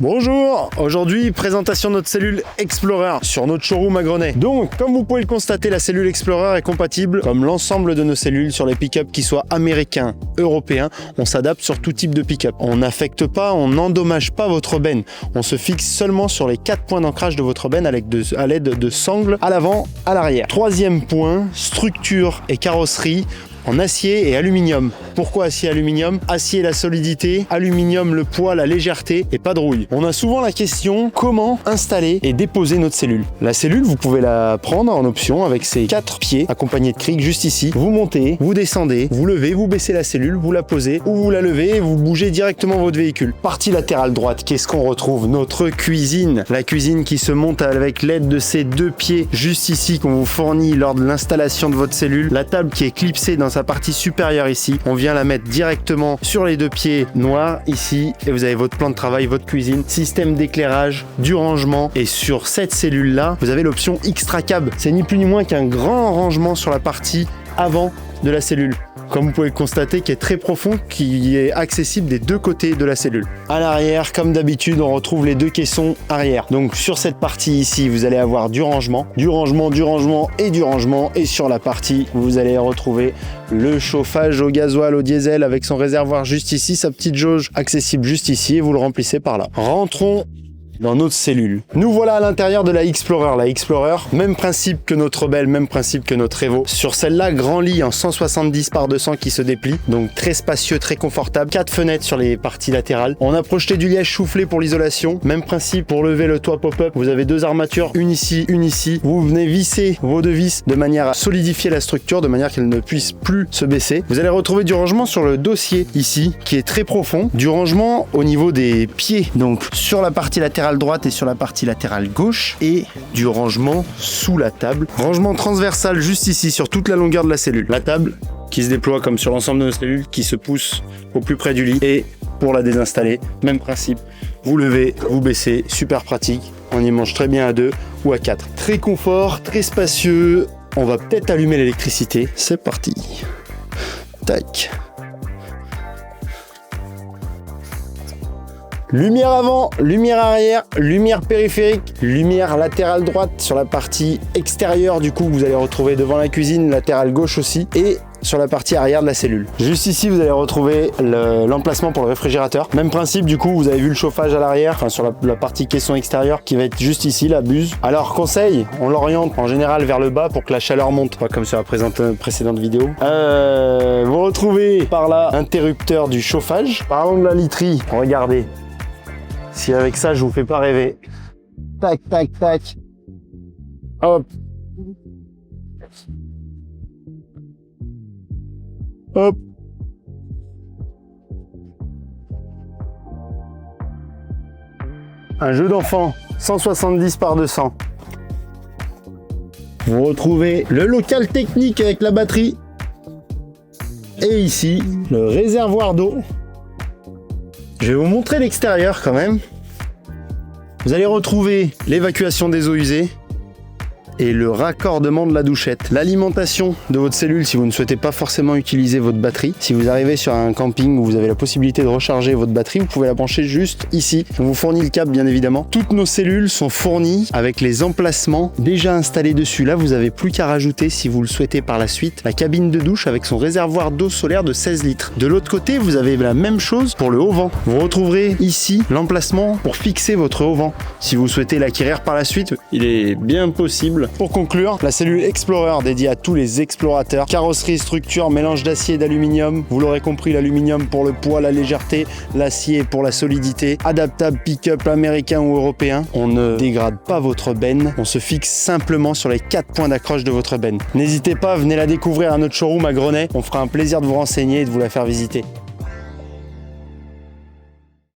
Bonjour, aujourd'hui présentation de notre cellule Explorer sur notre showroom à Grenay. Donc comme vous pouvez le constater, la cellule Explorer est compatible comme l'ensemble de nos cellules sur les pick-up qui soient américains, européens. On s'adapte sur tout type de pick-up. On n'affecte pas, on n'endommage pas votre benne. On se fixe seulement sur les 4 points d'ancrage de votre benne à l'aide de sangles à l'avant, à l'arrière. Troisième point, structure et carrosserie en acier et aluminium. Pourquoi acier et aluminium? Acier la solidité, aluminium le poids, la légèreté et pas de rouille. On a souvent la question comment installer et déposer notre cellule. La cellule, vous pouvez la prendre en option avec ses 4 pieds accompagnés de cric juste ici. Vous montez, vous descendez, vous levez, vous baissez la cellule, vous la posez ou vous la levez et vous bougez directement votre véhicule. Partie latérale droite, qu'est-ce qu'on retrouve? Notre cuisine. La cuisine qui se monte avec l'aide de ces 2 pieds juste ici qu'on vous fournit lors de l'installation de votre cellule. La table qui est clipsée dans sa partie supérieure ici. On vient la mettre directement sur les 2 pieds noirs ici et vous avez votre plan de travail, votre cuisine, système d'éclairage, du rangement et sur cette cellule là, vous avez l'option extra cab. C'est ni plus ni moins qu'un grand rangement sur la partie avant de la cellule. Comme vous pouvez le constater, qui est très profond, qui est accessible des 2 côtés de la cellule. À l'arrière, comme d'habitude, on retrouve les 2 caissons arrière. Donc sur cette partie ici, vous allez avoir du rangement, du rangement, du rangement et du rangement. Et sur la partie, vous allez retrouver le chauffage au gasoil, au diesel, avec son réservoir juste ici, sa petite jauge accessible juste ici, et vous le remplissez par là. Rentrons dans notre cellule. Nous voilà à l'intérieur de la Explorer. La Explorer, même principe que notre Rebelle, même principe que notre Evo. Sur celle-là, grand lit en 170 par 200 qui se déplie. Donc très spacieux, très confortable. 4 fenêtres sur les parties latérales. On a projeté du liège soufflé pour l'isolation. Même principe pour lever le toit pop-up. Vous avez 2 armatures, une ici, une ici. Vous venez visser vos 2 vis de manière à solidifier la structure, de manière qu'elle ne puisse plus se baisser. Vous allez retrouver du rangement sur le dossier ici, qui est très profond. Du rangement au niveau des pieds. Donc sur la partie latérale droite et sur la partie latérale gauche et du rangement sous la table. Rangement transversal juste ici sur toute la longueur de la cellule. La table qui se déploie comme sur l'ensemble de nos cellules, qui se pousse au plus près du lit et pour la désinstaller, même principe. Vous levez, vous baissez, super pratique. On y mange très bien à 2 ou à 4. Très confort, très spacieux. On va peut-être allumer l'électricité. C'est parti. Tac. Lumière avant, lumière arrière, lumière périphérique, lumière latérale droite sur la partie extérieure du coup vous allez retrouver devant la cuisine, latérale gauche aussi et sur la partie arrière de la cellule. Juste ici vous allez retrouver l'emplacement pour le réfrigérateur. Même principe du coup, vous avez vu le chauffage à l'arrière, enfin sur la partie caisson extérieure qui va être juste ici, la buse. Alors conseil, on l'oriente en général vers le bas pour que la chaleur monte, pas comme sur la précédente vidéo. Vous retrouvez par là l'interrupteur du chauffage. Parlons de la literie, regardez. Si avec ça je vous fais pas rêver. Tac, tac, tac. Hop. Hop. Un jeu d'enfant, 170 par 200. Vous retrouvez le local technique avec la batterie. Et ici, le réservoir d'eau. Je vais vous montrer l'extérieur quand même. Vous allez retrouver l'évacuation des eaux usées et le raccordement de la douchette. L'alimentation de votre cellule si vous ne souhaitez pas forcément utiliser votre batterie. Si vous arrivez sur un camping où vous avez la possibilité de recharger votre batterie, vous pouvez la brancher juste ici. On vous fournit le câble bien évidemment. Toutes nos cellules sont fournies avec les emplacements déjà installés dessus. Là, vous n'avez plus qu'à rajouter, si vous le souhaitez par la suite, la cabine de douche avec son réservoir d'eau solaire de 16 litres. De l'autre côté, vous avez la même chose pour le haut-vent. Vous retrouverez ici l'emplacement pour fixer votre haut-vent. Si vous souhaitez l'acquérir par la suite, il est bien possible. Pour conclure, la cellule Explorer dédiée à tous les explorateurs. Carrosserie, structure, mélange d'acier et d'aluminium. Vous l'aurez compris, l'aluminium pour le poids, la légèreté, l'acier pour la solidité. Adaptable pick-up américain ou européen. On ne dégrade pas votre benne. On se fixe simplement sur les 4 points d'accroche de votre benne. N'hésitez pas, venez la découvrir à notre showroom à Grenay. On fera un plaisir de vous renseigner et de vous la faire visiter.